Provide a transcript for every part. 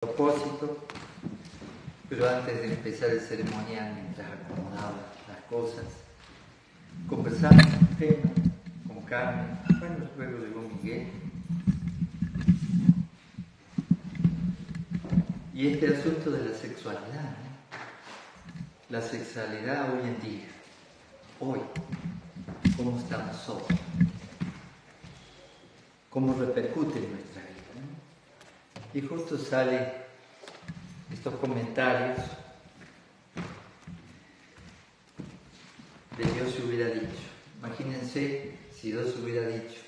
Propósito, pero antes de empezar el ceremonial, mientras acomodaba las cosas, conversamos un tema con Carmen. Bueno, luego llegó Miguel. Y este asunto de la sexualidad, ¿no? La sexualidad hoy en día, hoy, ¿cómo estamos hoy? ¿Cómo repercute en nuestra vida, ¿no? Y justo sale estos comentarios de Dios hubiera dicho. Imagínense si Dios hubiera dicho,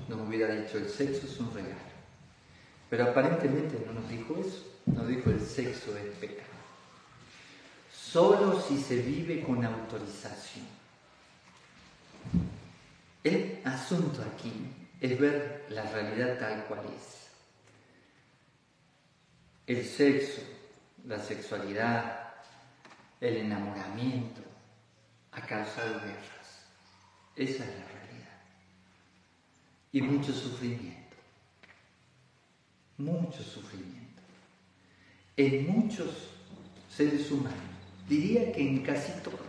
nos hubiera dicho el sexo es un regalo. Pero aparentemente no nos dijo eso, nos dijo el sexo es pecado. Solo si se vive con autorización. El asunto aquí es ver la realidad tal cual es. El sexo, la sexualidad, el enamoramiento ha causado guerras. Esa es la realidad. Y mucho sufrimiento. Mucho sufrimiento. En muchos seres humanos. Diría que en casi todos.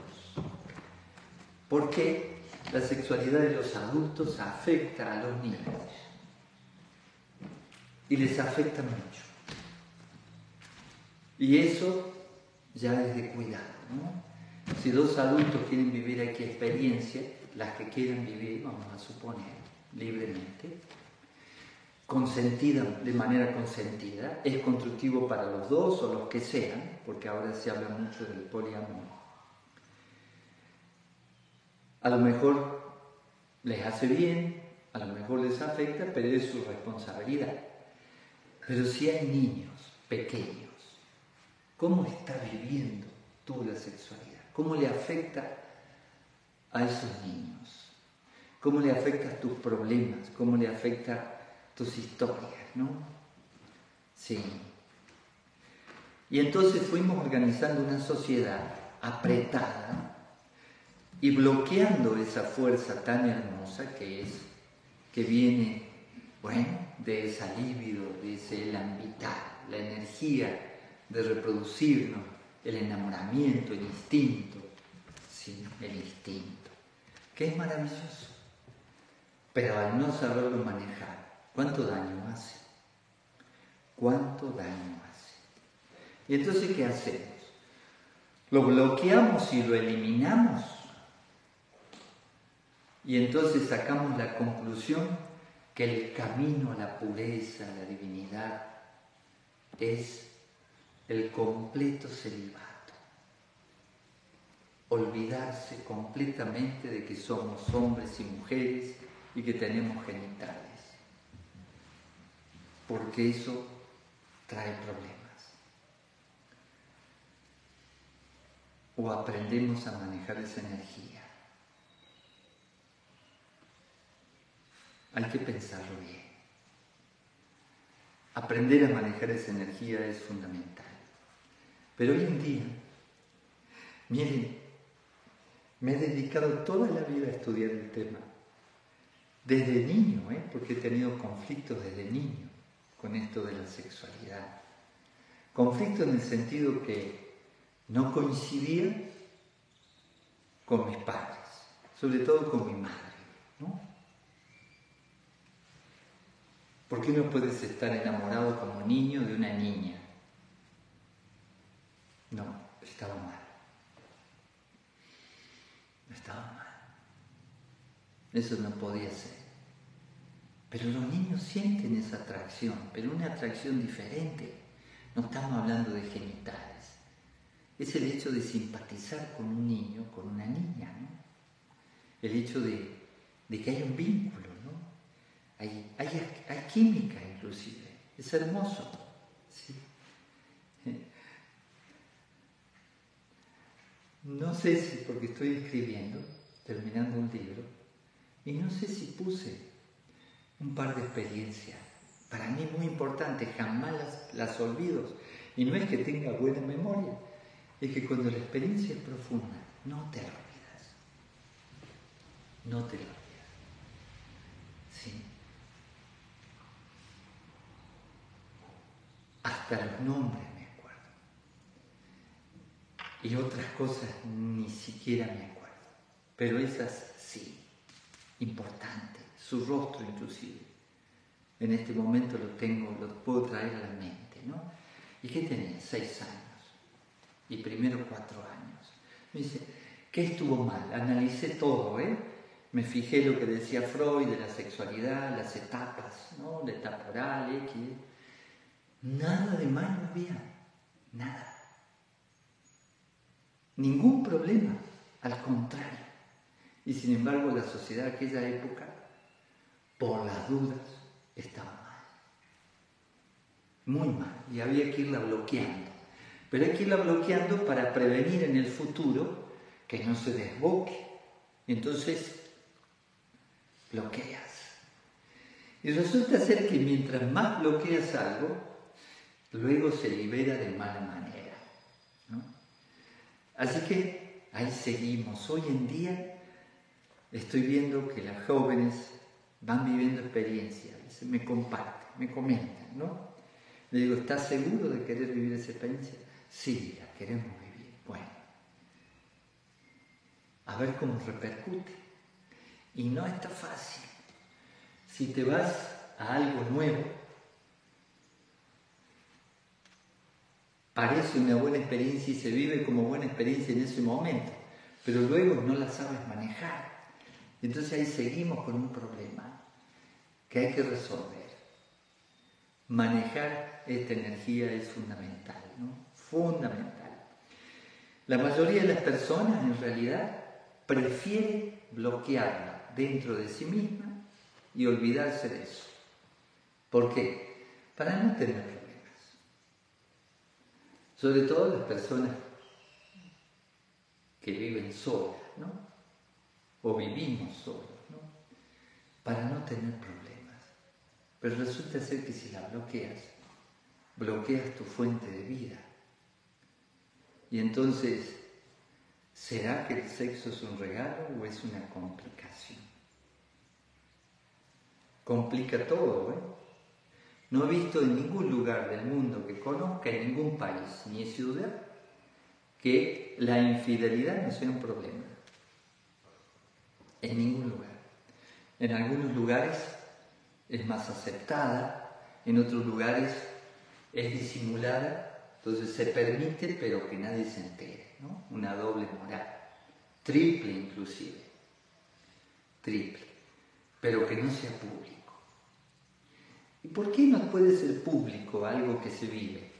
Porque la sexualidad de los adultos afecta a los niños. Y les afecta mucho. Y eso ya es de cuidado, ¿no? Si dos adultos quieren vivir aquí experiencia, las que quieran vivir, vamos a suponer, libremente, consentida, de manera consentida, es constructivo para los dos o los que sean, porque ahora se habla mucho del poliamor. A lo mejor les hace bien, a lo mejor les afecta, pero es su responsabilidad. Pero si hay niños pequeños, ¿cómo estás viviendo tú la sexualidad? ¿Cómo le afecta a esos niños? ¿Cómo le afecta a tus problemas? ¿Cómo le afecta tus historias, no? Sí. Y entonces fuimos organizando una sociedad apretada y bloqueando esa fuerza tan hermosa que viene, bueno, de esa libido, de ese elan vital, la energía de reproducirnos, el enamoramiento, el instinto, sí, el instinto, que es maravilloso, pero al no saberlo manejar, ¿cuánto daño hace? ¿Cuánto daño hace? Y entonces, ¿qué hacemos? ¿Lo bloqueamos y lo eliminamos? Y entonces sacamos la conclusión que el camino a la pureza, a la divinidad, es el completo celibato. Olvidarse completamente de que somos hombres y mujeres y que tenemos genitales. Porque eso trae problemas. O aprendemos a manejar esa energía. Hay que pensarlo bien. Aprender a manejar esa energía es fundamental. Pero hoy en día, miren, me he dedicado toda la vida a estudiar el tema. Desde niño, porque he tenido conflictos desde niño con esto de la sexualidad. Conflictos en el sentido que no coincidía con mis padres, sobre todo con mi madre, ¿no? ¿Por qué no puedes estar enamorado como niño de una niña? No, estaba mal. Estaba mal. Eso no podía ser. Pero los niños sienten esa atracción, pero una atracción diferente. No estamos hablando de genitales. Es el hecho de simpatizar con un niño, con una niña, ¿no? El hecho de que hay un vínculo, ¿no? Hay química inclusive. Es hermoso, ¿sí? No sé si, porque estoy escribiendo, terminando un libro, y no sé si puse un par de experiencias, para mí muy importantes, jamás las olvido. Y no es que tenga buena memoria, es que cuando la experiencia es profunda, no te la olvidas. No te la olvidas. ¿Sí? hasta los nombres me acuerdo. Y otras cosas ni siquiera me acuerdo. Pero esas sí, importantes, su rostro inclusive. En este momento lo puedo traer a la mente, ¿no? ¿Y qué tenía? 6 años. Y primero 4 años. Me dice, ¿qué estuvo mal? Analicé todo, Me fijé lo que decía Freud de la sexualidad, las etapas, ¿no? La etapa oral, X. Nada de mal no había, nada. Ningún problema, al contrario. Y sin embargo la sociedad de aquella época, por las dudas, estaba mal. Muy mal. Y había que irla bloqueando. Pero hay que irla bloqueando para prevenir en el futuro que no se desboque. Entonces, bloqueas. Y resulta ser que mientras más bloqueas algo, luego se libera de mala manera, ¿no? Así que ahí seguimos. Hoy en día estoy viendo que las jóvenes van viviendo experiencias, me comparten, me comentan, ¿no? Le digo, ¿estás seguro de querer vivir esa experiencia? Sí, la queremos vivir. Bueno, a ver cómo repercute. Y no está fácil. Si te vas a algo nuevo, parece una buena experiencia y se vive como buena experiencia en ese momento, pero luego no la sabes manejar. Entonces ahí seguimos con un problema que hay que resolver. Manejar esta energía es fundamental, ¿no? Fundamental. La mayoría de las personas en realidad prefiere bloquearla dentro de sí misma y olvidarse de eso. ¿Por qué? Para no tener problemas. Sobre todo las personas que viven solas, ¿no? O vivimos solos, ¿no? Para no tener problemas. Pero resulta ser que si la bloqueas, bloqueas tu fuente de vida. Y entonces, ¿será que el sexo es un regalo o es una complicación? Complica todo, No he visto en ningún lugar del mundo que conozca, en ningún país ni ciudad, que la infidelidad no sea un problema. En ningún lugar. En algunos lugares es más aceptada, en otros lugares es disimulada, entonces se permite pero que nadie se entere, ¿no? Una doble moral, triple inclusive, triple, pero que no sea público. ¿Y por qué no puede ser público algo que se vive?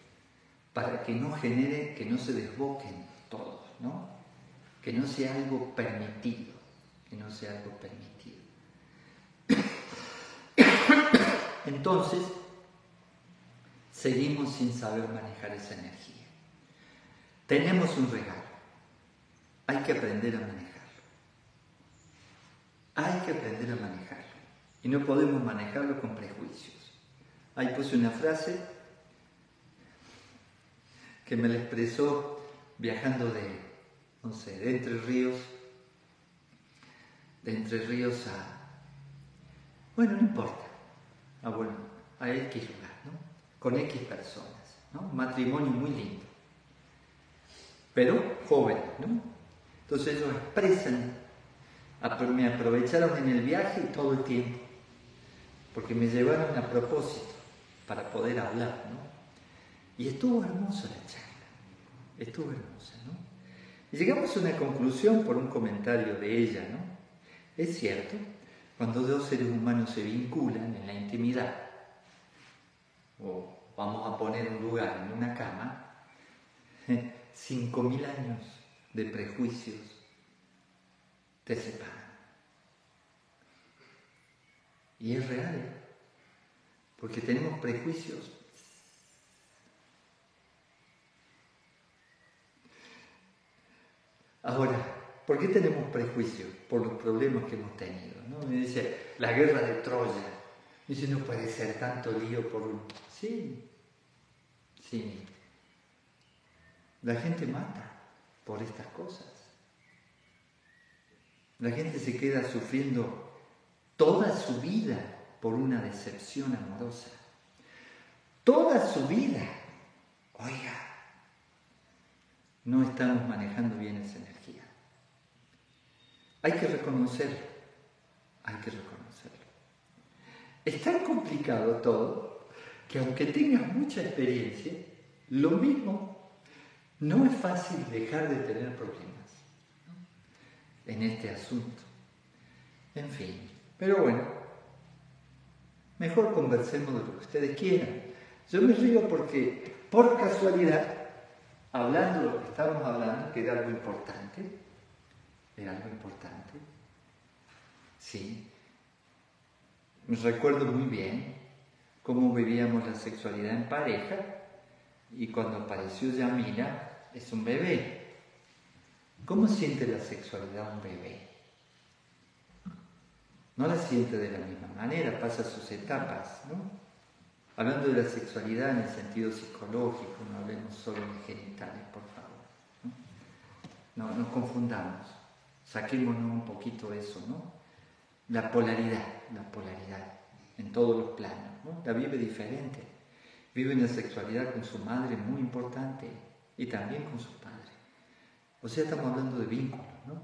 Para que no genere, que no se desboquen todos, ¿no? Que no sea algo permitido, que no sea algo permitido. Entonces, seguimos sin saber manejar esa energía. Tenemos un regalo, hay que aprender a manejarlo. Hay que aprender a manejarlo. Y no podemos manejarlo con prejuicios. Ahí puse una frase que me la expresó viajando de Entre Ríos a... Bueno, no importa. A X lugar, ¿no? Con X personas, ¿no? Un matrimonio muy lindo. Pero jóvenes, ¿no? Entonces ellos expresan, me aprovecharon en el viaje y todo el tiempo, porque me llevaron a propósito para poder hablar, ¿no? Y estuvo hermosa la charla, estuvo hermosa, ¿no? Y llegamos a una conclusión por un comentario de ella, ¿no? Es cierto, cuando dos seres humanos se vinculan en la intimidad, o vamos a poner un lugar en una cama, 5.000 años de prejuicios te separan. Y es real, porque tenemos prejuicios. Ahora, ¿por qué tenemos prejuicios? Por los problemas que hemos tenido, ¿no? Me dice, la guerra de Troya. Me dice, no puede ser tanto lío por un... Sí. La gente mata por estas cosas. La gente se queda sufriendo toda su vida por una decepción amorosa. Toda su vida. no estamos manejando bien esa energía. Hay que reconocerlo, hay que reconocerlo. Es tan complicado todo que aunque tengas mucha experiencia, lo mismo, no es fácil dejar de tener problemas, ¿no?, en este asunto. En fin, pero bueno, mejor conversemos de lo que ustedes quieran. Yo me río porque, por casualidad, hablando de lo que estábamos hablando, que era algo importante, sí. Me recuerdo muy bien cómo vivíamos la sexualidad en pareja y cuando apareció Yamila, es un bebé. ¿Cómo siente la sexualidad un bebé? No la siente de la misma manera, pasa sus etapas, ¿no? Hablando de la sexualidad en el sentido psicológico, no hablemos solo de genitales, por favor, ¿no? No nos confundamos, saquémonos un poquito eso, ¿no? La polaridad en todos los planos, ¿no? La vive diferente, vive una sexualidad con su madre muy importante y también con su padre. O sea, estamos hablando de vínculos, ¿no?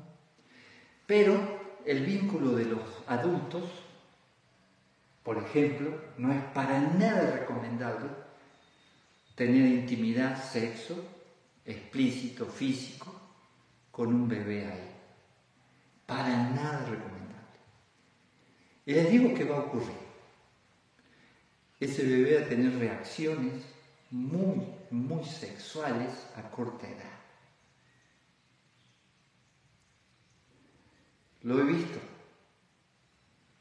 Pero el vínculo de los adultos, por ejemplo, no es para nada recomendable tener intimidad, sexo, explícito, físico, con un bebé ahí. Para nada recomendable. Y les digo que va a ocurrir. Ese bebé va a tener reacciones muy, muy sexuales a corta edad. Lo he visto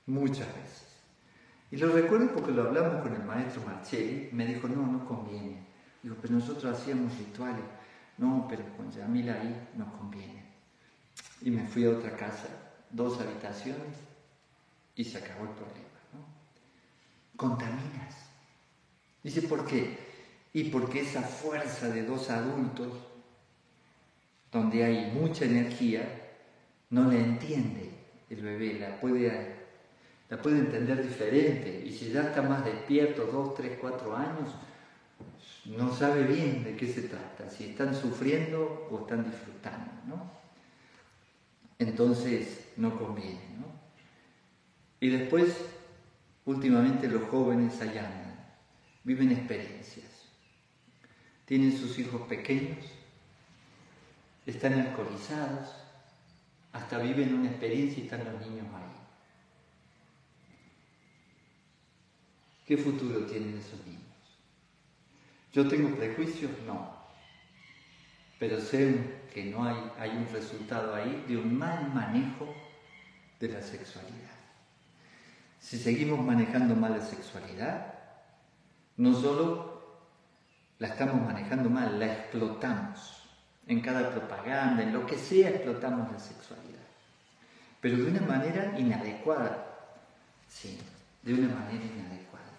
muchas veces. Y lo recuerdo porque lo hablamos con el maestro Marcelli. Me dijo, no conviene. Digo, pero nosotros hacíamos rituales. No, pero con Yamila ahí no conviene. Y me fui a otra casa, 2 habitaciones, y se acabó el problema, ¿no? Contaminas. Dice, ¿por qué? Y porque esa fuerza de 2 adultos, donde hay mucha energía, no la entiende el bebé, la puede entender diferente. Y si ya está más despierto, 2, 3, 4 años, no sabe bien de qué se trata, si están sufriendo o están disfrutando, ¿no? Entonces no conviene, ¿no? Y después, últimamente los jóvenes allá viven experiencias. Tienen sus hijos pequeños, están alcoholizados, hasta viven una experiencia y están los niños ahí. ¿Qué futuro tienen esos niños? ¿Yo tengo prejuicios? No. Pero sé que no hay un resultado ahí de un mal manejo de la sexualidad. Si seguimos manejando mal la sexualidad, no solo la estamos manejando mal, la explotamos. En cada propaganda, en lo que sea, explotamos la sexualidad. Pero de una manera inadecuada. Sí, de una manera inadecuada.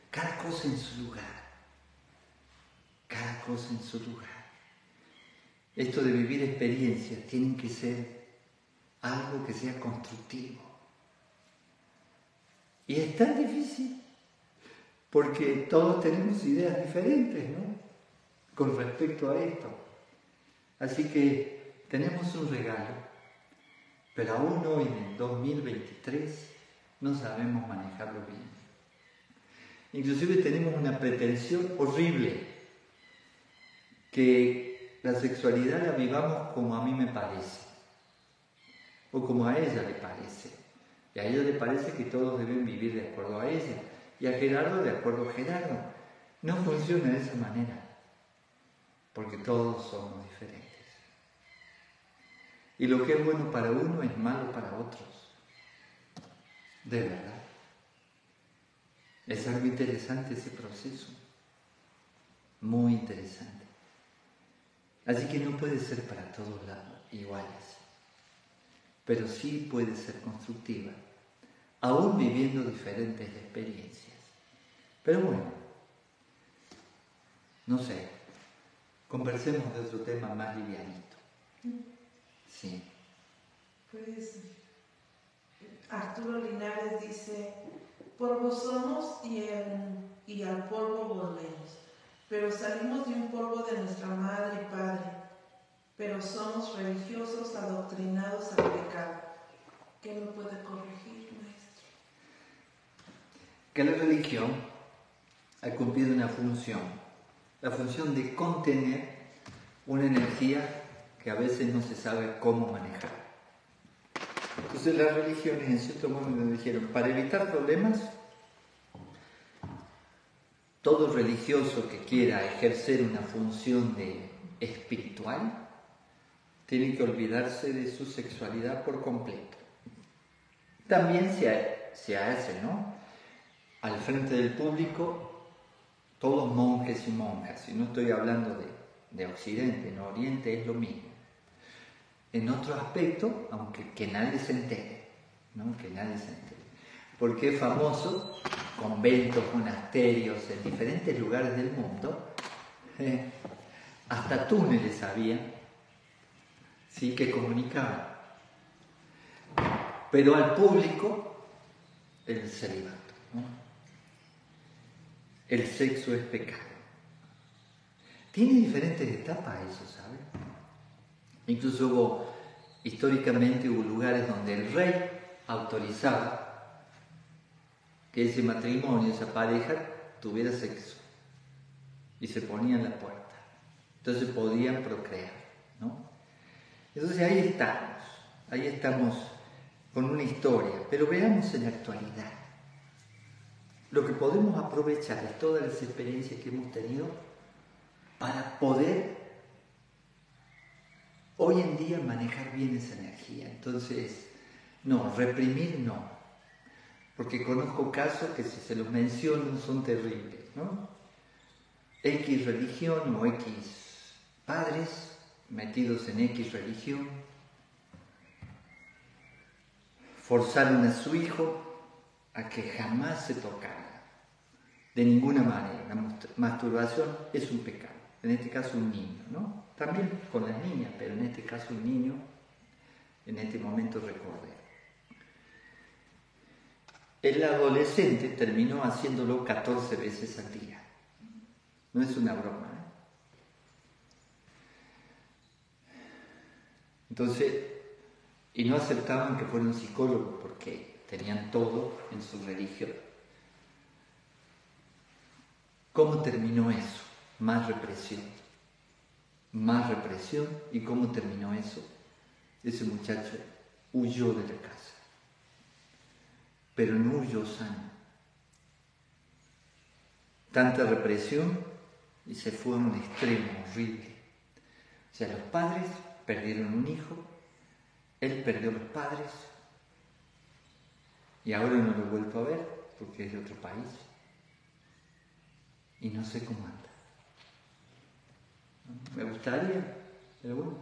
Cada cosa en su lugar. Cada cosa en su lugar. Esto de vivir experiencias tiene que ser algo que sea constructivo. Y es tan difícil porque todos tenemos ideas diferentes, ¿no?, con respecto a esto. Así que tenemos un regalo, pero aún hoy en el 2023 no sabemos manejarlo bien. Inclusive tenemos una pretensión horrible, que la sexualidad la vivamos como a mí me parece, o como a ella le parece. Y a ella le parece que todos deben vivir de acuerdo a ella, y a Gerardo de acuerdo a Gerardo. No funciona de esa manera, porque todos somos diferentes. Y lo que es bueno para uno es malo para otros. De verdad. Es algo interesante ese proceso. Muy interesante. Así que no puede ser para todos iguales. Pero sí puede ser constructiva, aún viviendo diferentes experiencias. Pero bueno, no sé, conversemos de otro tema más livianito. Sí. Pues Arturo Linares dice, polvo somos y al polvo volvemos, pero salimos de un polvo de nuestra madre y padre. pero somos religiosos adoctrinados al pecado. ¿Qué me puede corregir, maestro? Que la religión ha cumplido una función, la función de contener una energía que a veces no se sabe cómo manejar. Entonces las religiones en cierto modo nos dijeron, para evitar problemas, todo religioso que quiera ejercer una función espiritual tiene que olvidarse de su sexualidad por completo. También se hace, ¿no? Al frente del público, todos monjes y monjas, y no estoy hablando de Occidente, en Oriente es lo mismo. En otro aspecto, aunque que nadie se entere, ¿no? Que nadie se entere. Porque es famoso, conventos, monasterios en diferentes lugares del mundo, hasta túneles había, sí, que comunicaban. Pero al público, el celibato, ¿no? El sexo es pecado. Tiene diferentes etapas eso, ¿sabe? Incluso históricamente hubo lugares donde el rey autorizaba que ese matrimonio, esa pareja, tuviera sexo. Y se ponían la puerta. Entonces podían procrear, ¿no? Entonces ahí estamos con una historia. Pero veamos en la actualidad. Lo que podemos aprovechar es todas las experiencias que hemos tenido para poder hoy en día manejar bien esa energía. Entonces, no, reprimir no. Porque conozco casos que si se los menciono son terribles, ¿no? X religión o X padres metidos en X religión forzaron a su hijo a que jamás se tocara, de ninguna manera. La masturbación es un pecado, en este caso un niño, ¿no? También con las niñas, pero en este caso un niño, en este momento recordé. El adolescente terminó haciéndolo 14 veces al día. No es una broma, ¿eh? Entonces, y no aceptaban que fuera un psicólogo porque tenían todo en su religión. ¿Cómo terminó eso? Más represión. Más represión. ¿Y cómo terminó eso? Ese muchacho huyó de la casa. Pero no huyó sano. Tanta represión y se fue a un extremo horrible. O sea, los padres perdieron un hijo, él perdió los padres y ahora no lo he vuelto a ver porque es de otro país y no sé cómo anda. Me gustaría, pero bueno,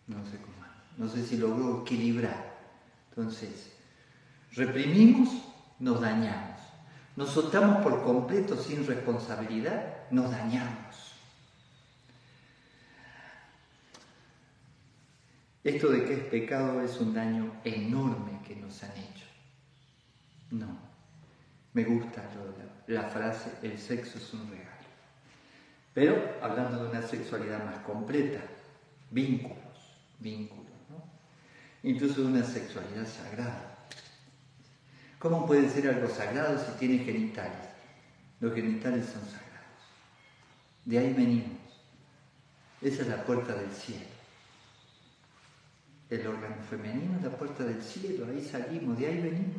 no sé cómo anda. No sé si logró equilibrar. Entonces, reprimimos, nos dañamos. Nos soltamos por completo sin responsabilidad, nos dañamos. Esto de que es pecado es un daño enorme que nos han hecho. No, me gusta la frase, el sexo es un regalo. Pero hablando de una sexualidad más completa, vínculos, ¿no? Incluso de una sexualidad sagrada. ¿Cómo puede ser algo sagrado si tiene genitales? Los genitales son sagrados. De ahí venimos. Esa es la puerta del cielo. El órgano femenino es la puerta del cielo, ahí salimos, de ahí venimos.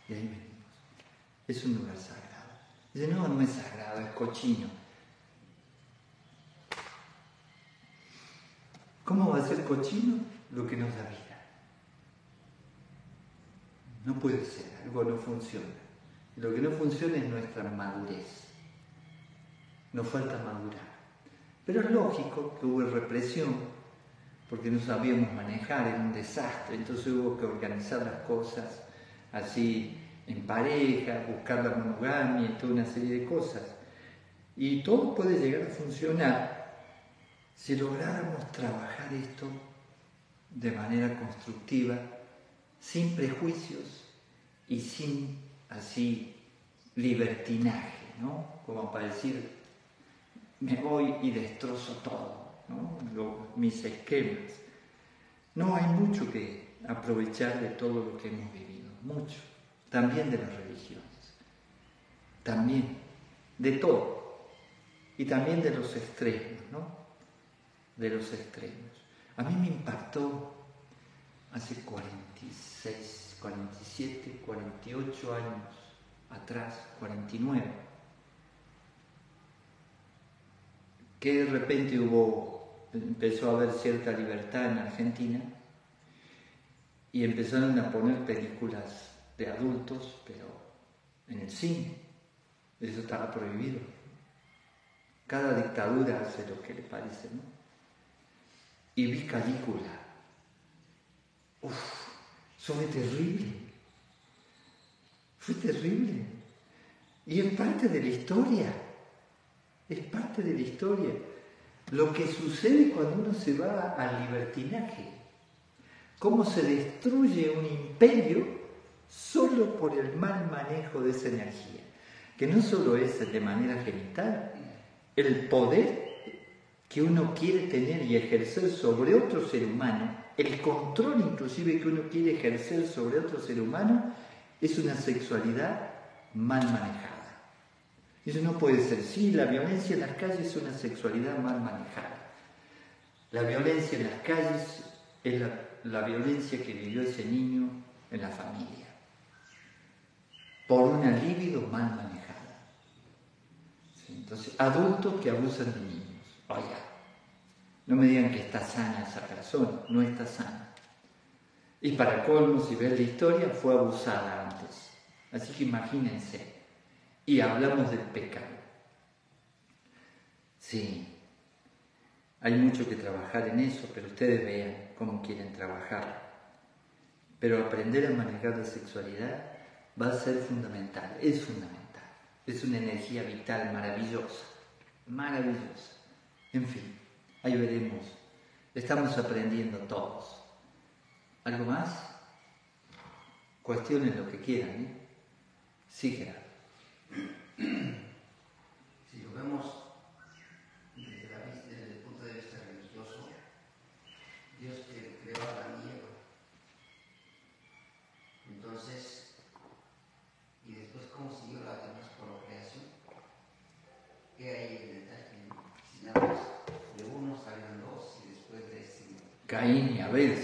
De ahí venimos. Es un lugar sagrado. Dice, no, no es sagrado, es cochino. ¿Cómo va a ser cochino lo que nos da vida? No puede ser, algo no funciona. Lo que no funciona es nuestra madurez. Nos falta madurar. Pero es lógico que hubo represión, porque no sabíamos manejar, era un desastre, entonces hubo que organizar las cosas así en pareja, buscar la monogamia y toda una serie de cosas. Y todo puede llegar a funcionar si lográramos trabajar esto de manera constructiva, sin prejuicios y sin así libertinaje, ¿no? Como para decir, me voy y destrozo todo, ¿no? Mis esquemas. No, hay mucho que aprovechar de todo lo que hemos vivido, mucho. También de las religiones, también de todo. Y también de los extremos, ¿no? De los extremos. A mí me impactó hace 46, 47, 48 años atrás, 49, que de repente empezó a haber cierta libertad en Argentina y empezaron a poner películas de adultos, pero en el cine. Eso estaba prohibido. Cada dictadura hace lo que le parece, ¿no? Y vi Calígula. Eso fue terrible. Fue terrible. Y es parte de la historia. Es parte de la historia. Lo que sucede cuando uno se va al libertinaje. Cómo se destruye un imperio solo por el mal manejo de esa energía. Que no solo es de manera genital. El poder que uno quiere tener y ejercer sobre otro ser humano, el control inclusive que uno quiere ejercer sobre otro ser humano, es una sexualidad mal manejada. Eso no puede ser. Sí, la violencia en las calles es una sexualidad mal manejada. La violencia en las calles es la violencia que vivió ese niño en la familia, por una libido mal manejada. ¿Sí? Entonces, adultos que abusan de niños. Oiga, no me digan que está sana esa persona, no está sana. Y para colmo, si ves la historia, fue abusada antes. Así que imagínense. Y hablamos del pecado. Sí, hay mucho que trabajar en eso, pero ustedes vean cómo quieren trabajar. Pero aprender a manejar la sexualidad va a ser fundamental, es fundamental. Es una energía vital maravillosa, maravillosa. En fin, ahí veremos. Estamos aprendiendo todos. ¿Algo más? Cuestionen lo que quieran, ¿eh? Sí, Gerardo. Si lo vemos desde el punto de vista religioso, Dios creó a Adán y Eva. Entonces, y después, ¿cómo siguió la demás procreación? ¿Qué hay en el detalle? Si nada más de uno salieron dos y después de Caín y Abel,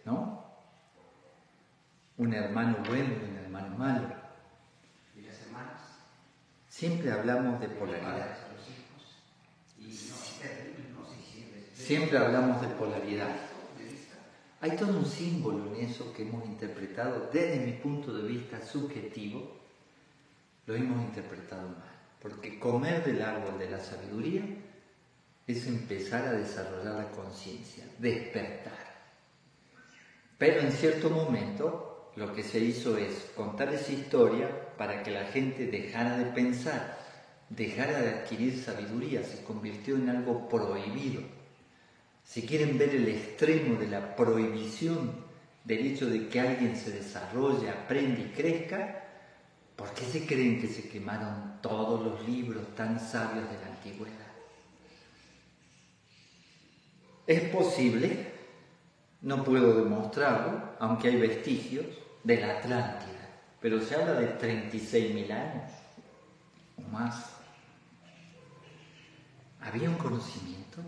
¿no? Un hermano bueno y un hermano malo. ¿Y las hermanas? Siempre hablamos de polaridad. Siempre hablamos de polaridad. Hay todo un símbolo en eso que hemos interpretado, desde mi punto de vista subjetivo, lo hemos interpretado mal. Porque comer del árbol de la sabiduría es empezar a desarrollar la conciencia, despertar. Pero en cierto momento lo que se hizo es contar esa historia para que la gente dejara de pensar, dejara de adquirir sabiduría, se convirtió en algo prohibido. Si quieren ver el extremo de la prohibición del hecho de que alguien se desarrolle, aprenda y crezca, ¿por qué se creen que se quemaron todos los libros tan sabios de la antigüedad? Es posible, no puedo demostrarlo, aunque hay vestigios, de la Atlántida, pero se habla de 36.000 años o más. ¿Había un conocimiento?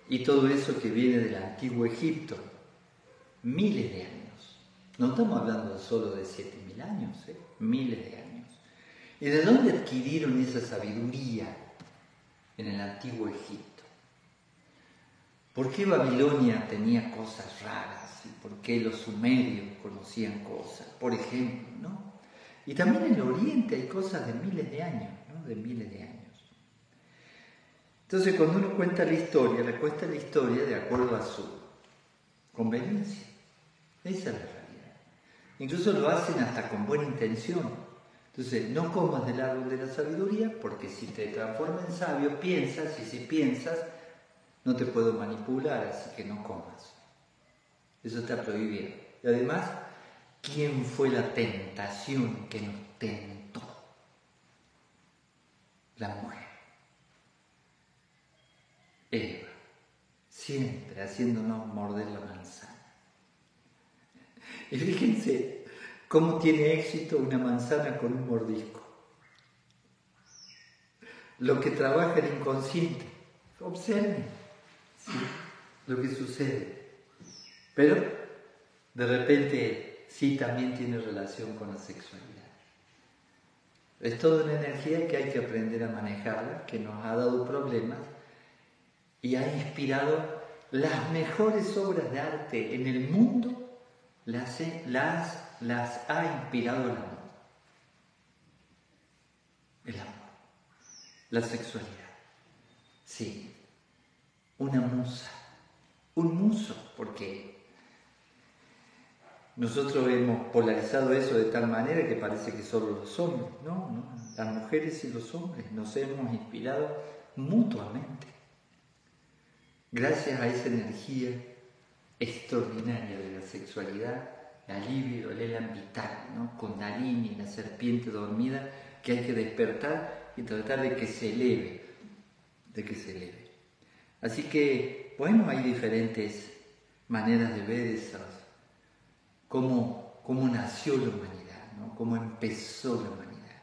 Y todo eso que viene del antiguo Egipto, miles de años. No estamos hablando solo de 7.000 años, miles de años. ¿Y de dónde adquirieron esa sabiduría en el antiguo Egipto? ¿Por qué Babilonia tenía cosas raras? ¿Y por qué los sumerios conocían cosas? Por ejemplo, ¿no? Y también en el Oriente hay cosas de miles de años, ¿no? De miles de años. Entonces, cuando uno cuenta la historia, le cuenta la historia de acuerdo a su conveniencia. Esa es la realidad. Incluso lo hacen hasta con buena intención. Entonces, no comas del árbol de la sabiduría, porque si te transforma en sabio, piensas, y si piensas, no te puedo manipular, así que no comas. Eso está prohibido. Y además, ¿quién fue la tentación que nos tentó? La mujer. siempre haciéndonos morder la manzana. Y fíjense cómo tiene éxito una manzana con un mordisco. Lo que trabaja el inconsciente. Observen, ¿sí?, lo que sucede. Pero de repente sí también tiene relación con la sexualidad. Es toda una energía que hay que aprender a manejarla, que nos ha dado problemas y ha inspirado las mejores obras de arte en el mundo, las ha inspirado el amor. El amor. La sexualidad. Sí. Una musa. Un muso, porque nosotros hemos polarizado eso de tal manera que parece que solo los hombres. No, las mujeres y los hombres nos hemos inspirado mutuamente. Gracias a esa energía extraordinaria de la sexualidad, la libido, el elan vital, ¿no?, Kundalini, la serpiente dormida, que hay que despertar y tratar de que se eleve, Así que, bueno, hay diferentes maneras de ver esas, cómo nació la humanidad, ¿no?, cómo empezó la humanidad,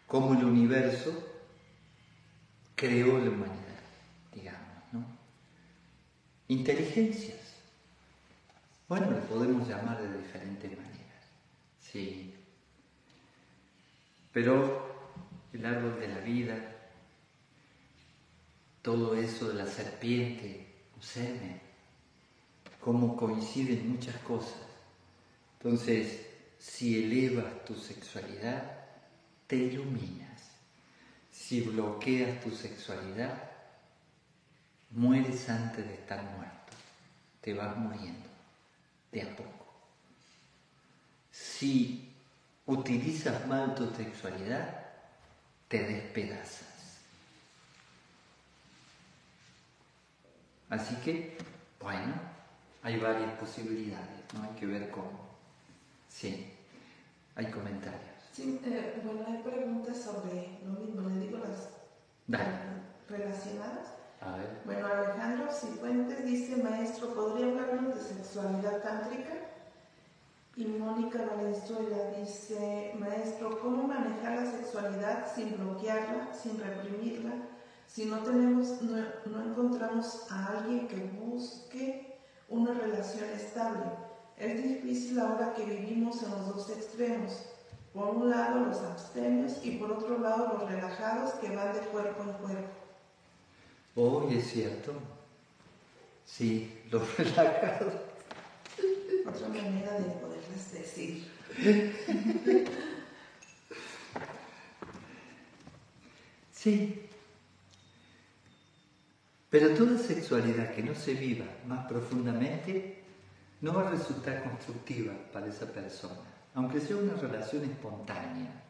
cómo el universo creó la humanidad, digamos, ¿no? Inteligencias. Bueno, le podemos llamar de diferentes maneras, sí. Pero el árbol de la vida, todo eso de la serpiente, observen cómo coinciden muchas cosas. Entonces, si elevas tu sexualidad, te iluminas. Si bloqueas tu sexualidad, mueres antes de estar muerto. Te vas muriendo, de a poco. Si utilizas mal tu sexualidad, te despedazas. Así que, bueno, hay varias posibilidades, ¿no? Hay que ver cómo. Sí, hay comentarios. Sí, bueno, hay preguntas sobre lo mismo, le digo las relacionadas. A ver. Bueno, Alejandro Cifuentes dice, maestro, ¿podría hablarnos de sexualidad tántrica? Y Mónica Valenzuela dice, maestro, ¿cómo manejar la sexualidad sin bloquearla, sin reprimirla, si no encontramos a alguien que busque una relación estable? Es difícil ahora que vivimos en los dos extremos. Por un lado los abstemios y por otro lado los relajados que van de cuerpo en cuerpo. Oh, es cierto. Sí, los relajados. Otra manera de poderles decir. Sí. Pero toda sexualidad que no se viva más profundamente no va a resultar constructiva para esa persona, aunque sea una relación espontánea,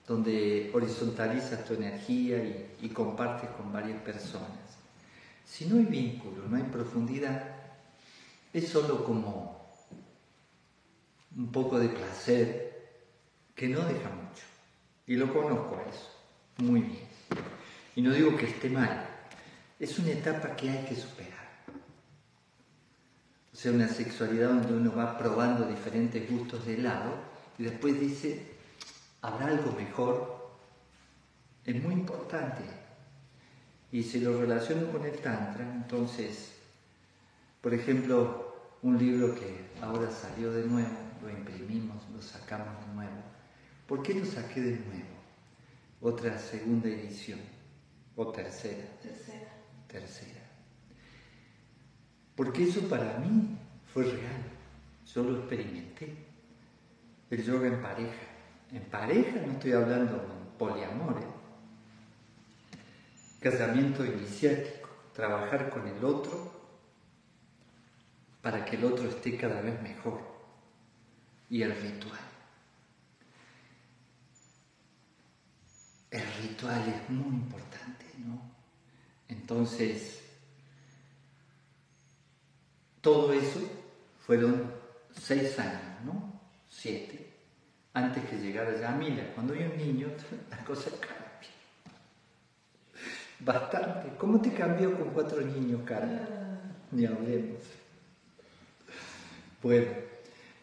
donde horizontalizas tu energía y compartes con varias personas. Si no hay vínculo, no hay profundidad, es solo como un poco de placer que no deja mucho. Y lo conozco a eso, muy bien. Y no digo que esté mal, es una etapa que hay que superar. O sea, una sexualidad donde uno va probando diferentes gustos de helado y después dice, ¿habrá algo mejor? Es muy importante. Y si lo relaciono con el Tantra, entonces, por ejemplo, un libro que ahora salió de nuevo, lo imprimimos, lo sacamos de nuevo. ¿Por qué lo saqué de nuevo? Otra segunda edición, o tercera. Tercera. Porque eso para mí fue real, yo lo experimenté. El yoga en pareja. En pareja no estoy hablando de poliamor, casamiento iniciático, trabajar con el otro para que el otro esté cada vez mejor. Y el ritual. El ritual es muy importante, ¿no? Entonces, todo eso fueron 6 años, ¿no? 7, antes que llegara Yamila. Cuando hay un niño, la cosa cambia. bastante. ¿Cómo te cambió con 4 niños, Carmen? Ni hablemos. Bueno,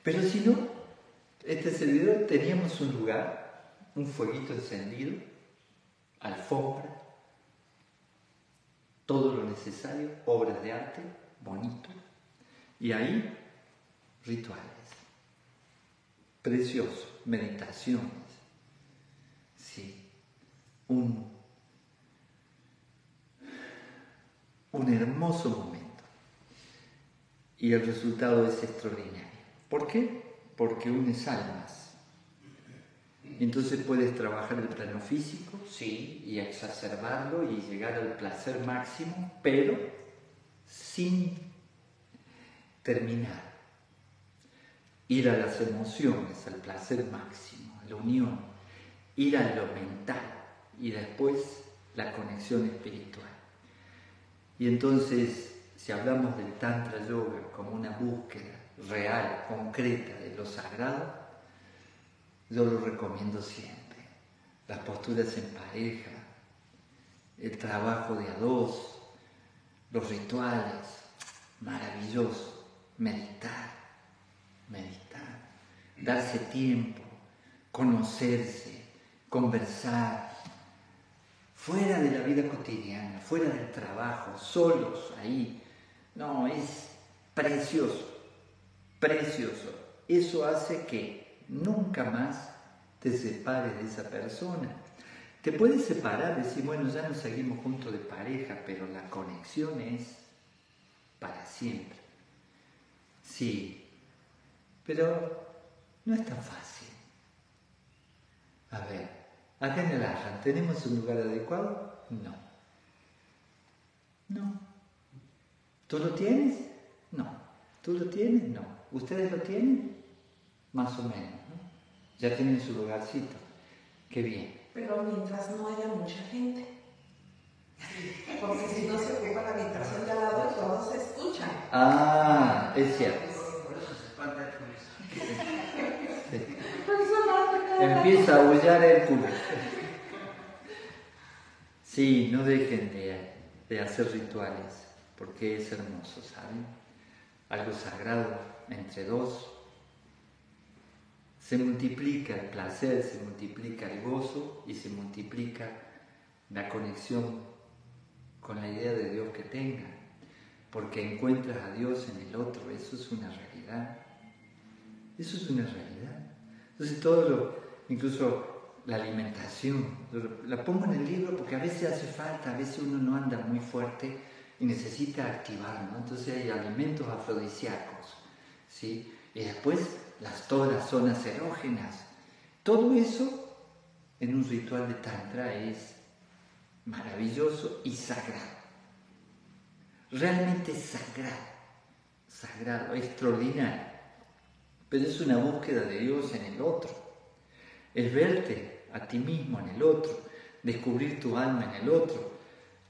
pero si no, este servidor teníamos un lugar, un fueguito encendido, alfombra, todo lo necesario, obras de arte, bonito, y ahí rituales, preciosos, meditaciones, sí, un hermoso momento. Y el resultado es extraordinario. ¿Por qué? Porque unes almas. Entonces puedes trabajar el plano físico, sí, y exacerbarlo y llegar al placer máximo, pero sin terminar. Ir a las emociones, al placer máximo, a la unión, ir a lo mental y después la conexión espiritual. Y entonces, si hablamos del Tantra Yoga como una búsqueda real, concreta de lo sagrado, yo lo recomiendo siempre. Las posturas en pareja, el trabajo de a dos, los rituales, maravilloso. Meditar, darse tiempo, conocerse, conversar, fuera de la vida cotidiana, fuera del trabajo, solos ahí. No, es precioso, precioso. Eso hace que nunca más te separes de esa persona. Te puedes separar, decir, bueno, ya no seguimos juntos de pareja, pero la conexión es para siempre. Sí, pero no es tan fácil. A ver, acá en el Ashram, ¿tenemos un lugar adecuado? No. No. ¿Tú lo tienes? No. ¿Tú lo tienes? No. ¿Ustedes lo tienen? Más o menos, ¿no? Ya tienen su lugarcito. Qué bien. Pero mientras no haya mucha gente. Porque si no se ocupa la habitación de al lado, todos se escuchan. Ah, es cierto. Por eso se espanta con eso. Sí. Por eso no, Empieza a aullar el culo. Sí, no dejen de hacer rituales, porque es hermoso, ¿saben? Algo sagrado entre dos. Se multiplica el placer, se multiplica el gozo y se multiplica la conexión con la idea de Dios que tenga, porque encuentras a Dios en el otro. Eso es una realidad. Eso es una realidad. Entonces incluso la alimentación, la pongo en el libro porque a veces hace falta, a veces uno no anda muy fuerte y necesita activar, ¿no? Entonces hay alimentos afrodisíacos, ¿sí? Y después todas las zonas erógenas. Todo eso en un ritual de Tantra es maravilloso y sagrado. Realmente sagrado, extraordinario. Pero es una búsqueda de Dios en el otro. Es verte a ti mismo en el otro, descubrir tu alma en el otro.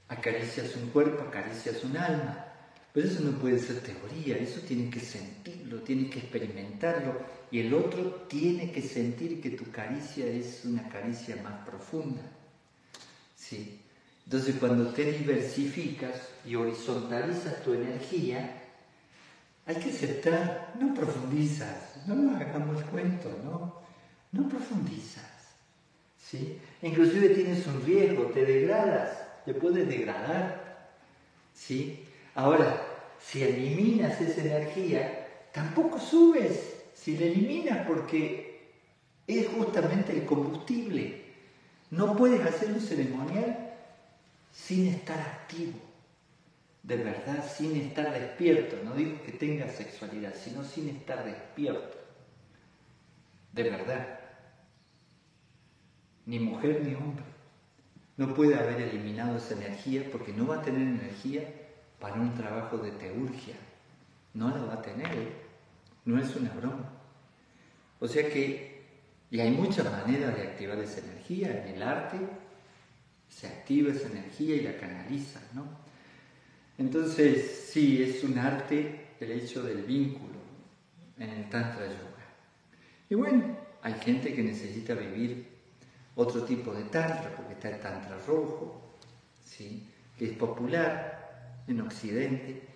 Acaricias un cuerpo, acaricias un alma. Pero eso no puede ser teoría, eso tienes que sentirlo, tienes que experimentarlo. Y el otro tiene que sentir que tu caricia es una caricia más profunda. ¿Sí? Entonces cuando te diversificas y horizontalizas tu energía, hay que aceptar, no profundizas, no nos hagamos cuento, no profundizas, ¿sí? Inclusive tienes un riesgo, te degradas, te puedes degradar, ¿sí? Ahora, si eliminas esa energía, tampoco subes, si la eliminas porque es justamente el combustible. No puedes hacer un ceremonial sin estar activo. De verdad, sin estar despierto. No digo que tengas sexualidad, sino sin estar despierto. De verdad. Ni mujer ni hombre. No puede haber eliminado esa energía porque no va a tener energía para un trabajo de teurgia. No la va a tener, ¿eh? No es una broma. O sea que, y hay muchas maneras de activar esa energía. En el arte se activa esa energía y la canaliza, ¿no? Entonces, sí, es un arte el hecho del vínculo en el Tantra Yoga. Y bueno, hay gente que necesita vivir otro tipo de Tantra, porque está el Tantra rojo, ¿sí? Que es popular en Occidente,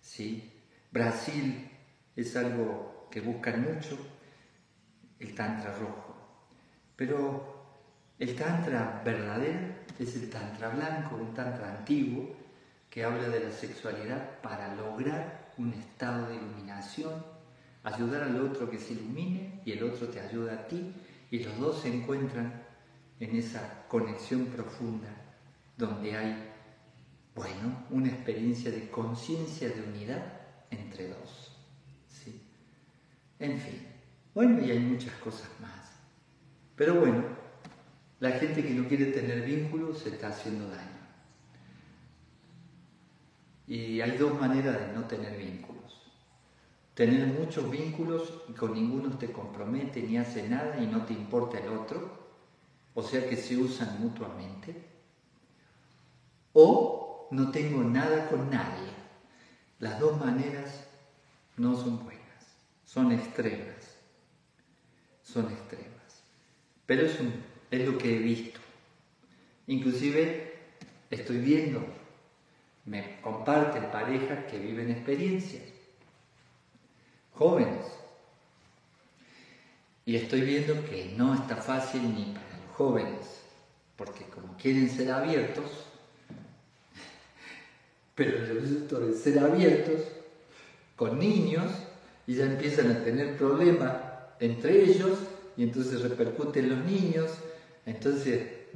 ¿sí? Brasil es algo que buscan mucho, el Tantra rojo. Pero el Tantra verdadero es el Tantra blanco, un Tantra antiguo, que habla de la sexualidad para lograr un estado de iluminación, ayudar al otro que se ilumine y el otro te ayuda a ti, y los dos se encuentran en esa conexión profunda donde hay, bueno, una experiencia de conciencia de unidad entre dos. ¿Sí? En fin, bueno, y hay muchas cosas más. Pero bueno, la gente que no quiere tener vínculos se está haciendo daño. Y hay dos maneras de no tener vínculos. Tener muchos vínculos y con ninguno te compromete ni hace nada y no te importa el otro, o sea que se usan mutuamente. O no tengo nada con nadie. Las dos maneras no son buenas, son extremas. Son extremas. Pero es lo que he visto. Inclusive estoy viendo, me comparten parejas que viven experiencias, jóvenes. Y estoy viendo que no está fácil ni para los jóvenes, porque como quieren ser abiertos, pero resulta de ser abiertos con niños y ya empiezan a tener problemas entre ellos y entonces repercuten los niños. Entonces,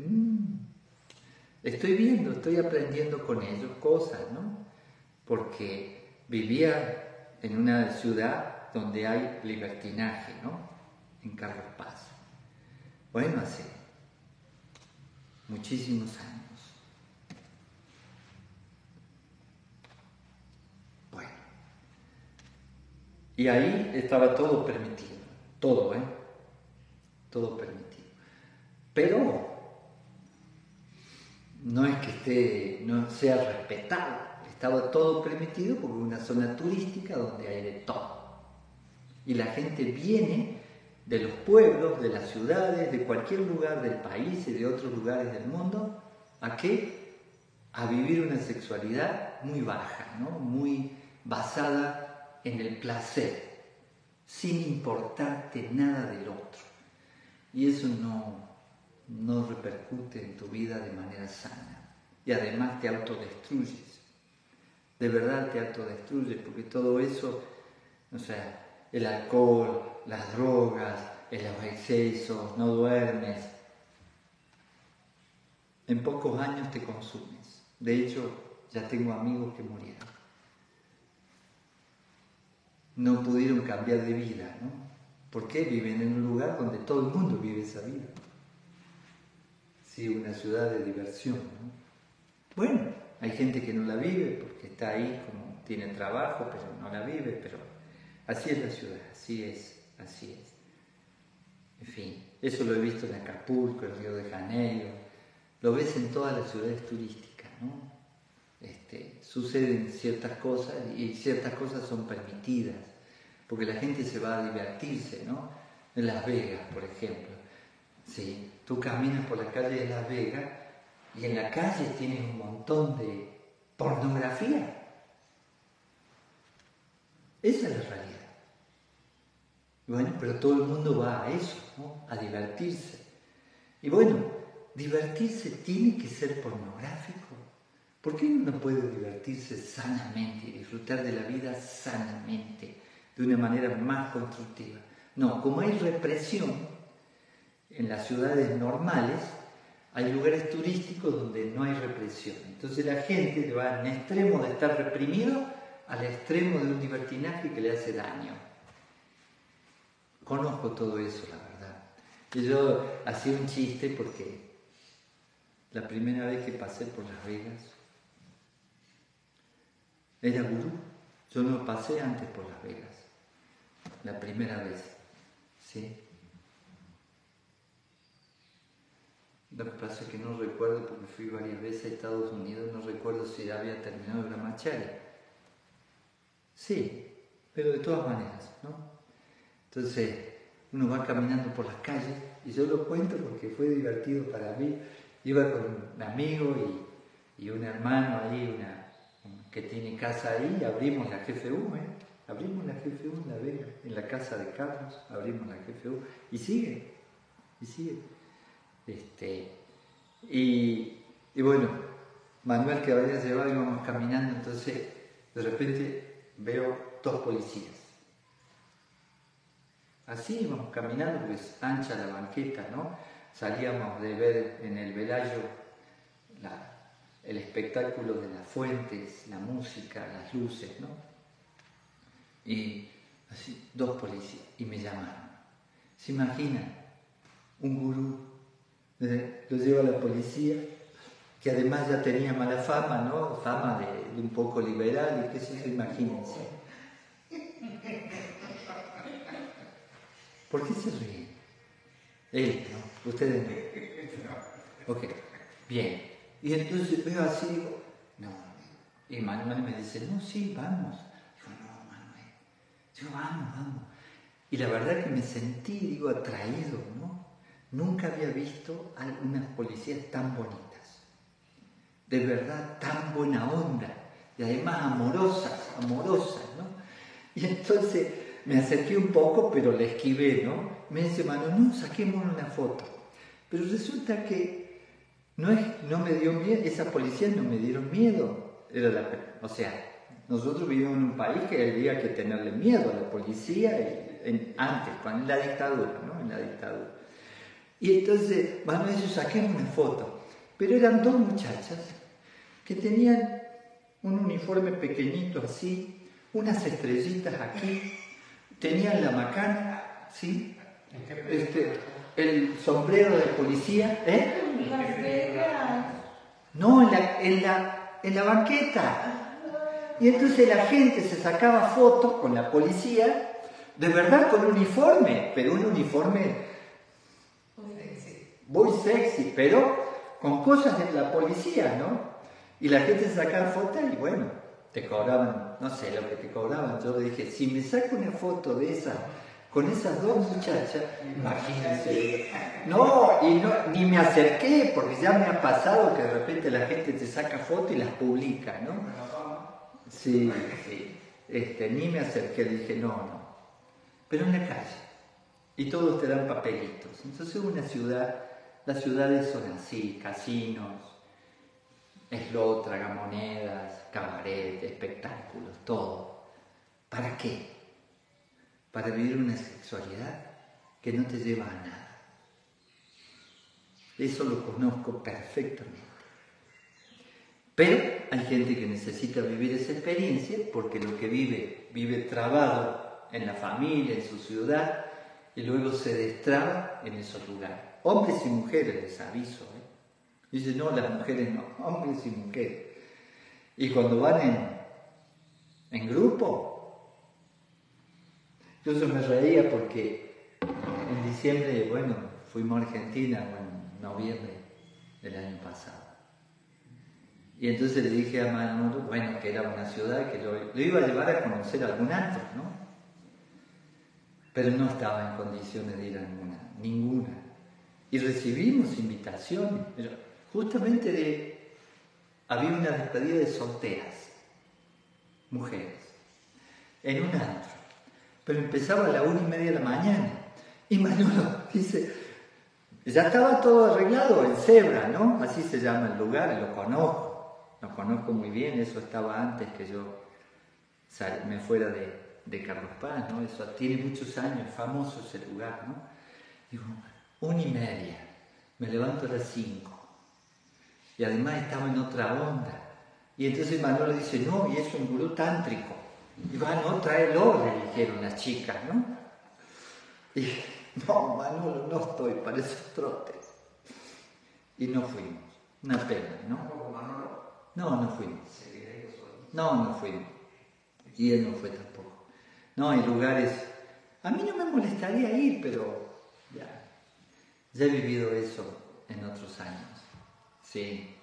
estoy aprendiendo con ellos cosas, ¿no? Porque vivía en una ciudad donde hay libertinaje, ¿no? En Carlos Paz. Bueno, hace muchísimos años. Bueno. Y ahí estaba todo permitido. Todo, todo permitido. Pero no es que no sea respetado, estaba todo permitido porque es una zona turística donde hay de todo. Y la gente viene de los pueblos, de las ciudades, de cualquier lugar del país y de otros lugares del mundo, ¿a qué? A vivir una sexualidad muy baja, ¿no? Muy basada en el placer, sin importarte nada del otro. Y eso no repercute en tu vida de manera sana. Y además te autodestruyes. De verdad te autodestruyes, porque todo eso, o sea, el alcohol, las drogas, los excesos, no duermes, en pocos años te consumes. De hecho, ya tengo amigos que murieron. No pudieron cambiar de vida, ¿no? ¿Por qué? Viven en un lugar donde todo el mundo vive esa vida. Sí, una ciudad de diversión, ¿no? Bueno, hay gente que no la vive porque está ahí, como tiene trabajo, pero no la vive, pero así es la ciudad, así es. En fin, eso lo he visto en Acapulco, en Río de Janeiro, lo ves en todas las ciudades turísticas, ¿no? Suceden ciertas cosas y ciertas cosas son permitidas, porque la gente se va a divertirse, ¿no? En Las Vegas, por ejemplo. Sí, tú caminas por la calle de Las Vegas y en la calle tienes un montón de pornografía. Esa es la realidad. Bueno, pero todo el mundo va a eso, ¿no? A divertirse. Y bueno, divertirse tiene que ser pornográfico. ¿Por qué uno no puede divertirse sanamente y disfrutar de la vida sanamente, de una manera más constructiva? No, como hay represión en las ciudades normales, hay lugares turísticos donde no hay represión. Entonces la gente va en extremo de estar reprimido al extremo de un libertinaje que le hace daño. Conozco todo eso, la verdad. Y yo hacía un chiste porque la primera vez que pasé por Las Vegas era gurú. Yo no pasé antes por Las Vegas. La primera vez. ¿Sí? Lo que pasa es que no recuerdo, porque fui varias veces a Estados Unidos, no recuerdo si había terminado el Brahmachari. Sí, pero de todas maneras, ¿no? Entonces, uno va caminando por las calles, y yo lo cuento porque fue divertido para mí. Iba con un amigo y un hermano ahí, que tiene casa ahí, abrimos la GFU, abrimos la GFU en La Vega, en la casa de Carlos, abrimos la GFU, y sigue. Y bueno, Manuel que había llevado, íbamos caminando, entonces de repente veo 2 policías. Así íbamos caminando, porque es ancha la banqueta, ¿no? Salíamos de ver en el Velayo el espectáculo de las fuentes, la música, las luces, ¿no? Y así, 2 policías, y me llamaron. ¿Se imaginan? Un gurú lo lleva a la policía, que además ya tenía mala fama, ¿no? Fama de un poco liberal, y qué sé yo, imagínense. ¿Por qué se ríen? Él, ¿no? Ustedes no. Ok, bien. Y entonces veo así, digo, no. Y Manuel me dice, no, sí, vamos. Digo, no, Manuel. Digo, vamos. Y la verdad que me sentí, digo, atraído, ¿no? Nunca había visto a unas policías tan bonitas. De verdad, tan buena onda. Y además amorosas, ¿no? Y entonces me acerqué un poco, pero le esquivé, ¿no? Me dice, Manuel, no, saquemos una foto. Pero resulta que no me dio miedo, esas policías no me dieron miedo. O sea, nosotros vivimos en un país que había que tenerle miedo a la policía antes, en la dictadura, ¿no? En la dictadura. Y entonces Manuel dice, saquemos una foto. Pero eran 2 muchachas que tenían un uniforme pequeñito así, unas estrellitas aquí, tenían la macana, ¿sí? El sombrero de policía, Las Vegas. No, en la banqueta. Y entonces la gente se sacaba fotos con la policía, de verdad con uniforme, pero un uniforme muy sexy, pero con cosas de la policía, ¿no? Y la gente se sacaba fotos y bueno, te cobraban, no sé lo que te cobraban. Yo le dije, si me saco una foto de esa, con esas 2 muchachas, imagínense. No, ni me acerqué, porque ya me ha pasado que de repente la gente te saca fotos y las publica, ¿no? Sí. Ni me acerqué, dije, no. Pero en la calle. Y todos te dan papelitos. Entonces una ciudad, las ciudades son así, casinos, slot, tragamonedas, cabaret, espectáculos, todo. ¿Para qué? Para vivir una sexualidad que no te lleva a nada. Eso lo conozco perfectamente. Pero hay gente que necesita vivir esa experiencia porque lo que vive trabado en la familia, en su ciudad, y luego se destraba en esos lugares. Hombres y mujeres, les aviso. Dicen, no, las mujeres no, hombres y mujeres. Y cuando van en grupo, yo me reía porque en diciembre, bueno, fuimos a Argentina, en noviembre del año pasado. Y entonces le dije a Manu, bueno, que era una ciudad que lo iba a llevar a conocer algún antro, ¿no? Pero no estaba en condiciones de ir a ninguna. Y recibimos invitaciones. Pero justamente había una despedida de solteras, mujeres, en un antro. Pero empezaba a la 1:30 de la mañana. Y Manolo dice, ya estaba todo arreglado, en Zebra, ¿no? Así se llama el lugar, lo conozco muy bien, eso estaba antes que yo me fuera de Carlos Paz, ¿no? Eso tiene muchos años, famoso ese lugar, ¿no? Digo, 1:30, me levanto a las 5. Y además estaba en otra onda. Y entonces Manolo dice, no, y es un gurú tántrico. Digo, no, tráelo, le dijeron las chicas, ¿no? Y no, Manolo, no estoy para esos trotes. Y no fuimos. Una pena, ¿no? No fuimos. No fuimos. Y él no fue tampoco. No, hay lugares... A mí no me molestaría ir, pero ya he vivido eso en otros años. Sí,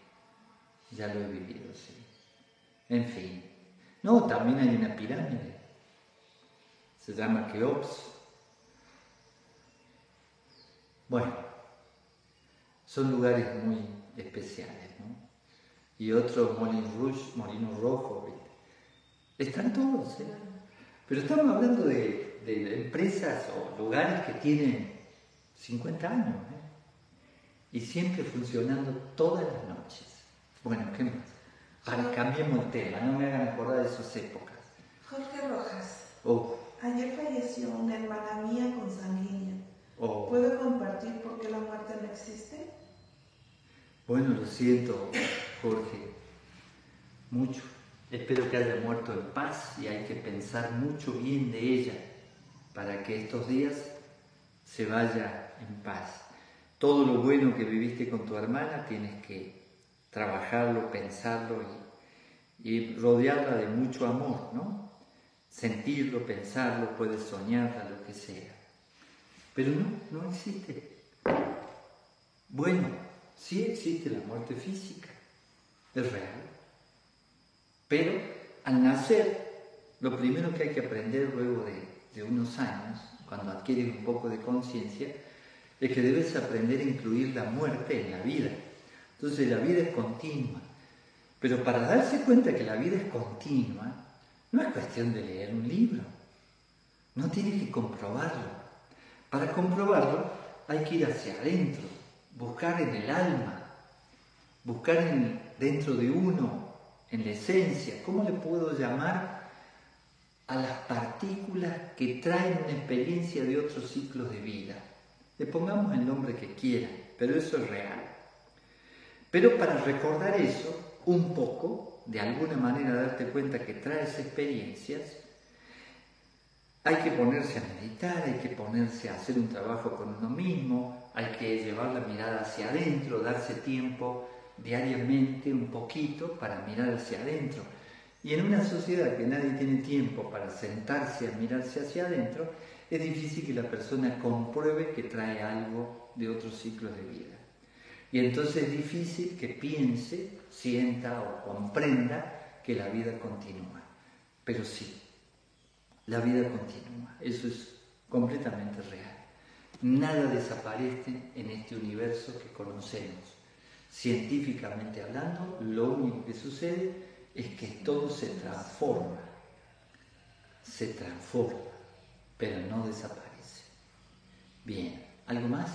ya lo he vivido, sí. En fin. No, también hay una pirámide. Se llama Keops. Bueno, son lugares muy especiales, ¿no? y otro Moulin Rouge, Molino Rojo. ¿Viste? Están todos, ¿eh? Pero estamos hablando de empresas o lugares que tienen 50 años, ¿eh? Y siempre funcionando todas las noches. Bueno, ¿qué más? Ahora cambiemos el tema, no me hagan acordar de esas épocas. Jorge Rojas. Oh, Ayer falleció una hermana mía consanguínea. oh. ¿Puedo compartir por qué la muerte no existe? Bueno, lo siento, Jorge, mucho. Espero que haya muerto en paz y hay que pensar mucho bien de ella para que estos días se vaya en paz. Todo lo bueno que viviste con tu hermana tienes que trabajarlo, pensarlo y rodearla de mucho amor, ¿no? Sentirlo, pensarlo, puedes soñarla, lo que sea. Pero no existe. Bueno, sí existe la muerte física, es real. Pero al nacer, lo primero que hay que aprender luego de unos años, cuando adquieres un poco de conciencia, es que debes aprender a incluir la muerte en la vida. Entonces la vida es continua. Pero para darse cuenta que la vida es continua, no es cuestión de leer un libro. No tienes que comprobarlo. Para comprobarlo hay que ir hacia adentro, buscar en el alma, buscar dentro de uno, en la esencia. ¿Cómo le puedo llamar a las partículas que traen una experiencia de otros ciclos de vida? Le pongamos el nombre que quieran, pero eso es real. Pero para recordar eso, un poco, de alguna manera darte cuenta que traes experiencias, hay que ponerse a meditar, hay que ponerse a hacer un trabajo con uno mismo, hay que llevar la mirada hacia adentro, darse tiempo diariamente un poquito para mirar hacia adentro. Y en una sociedad que nadie tiene tiempo para sentarse a mirarse hacia adentro, es difícil que la persona compruebe que trae algo de otros ciclos de vida. Y entonces es difícil que piense, sienta o comprenda que la vida continúa. Pero sí, la vida continúa, eso es completamente real. Nada desaparece en este universo que conocemos. Científicamente hablando, lo único que sucede es que todo se transforma, pero no desaparece. Bien, ¿algo más?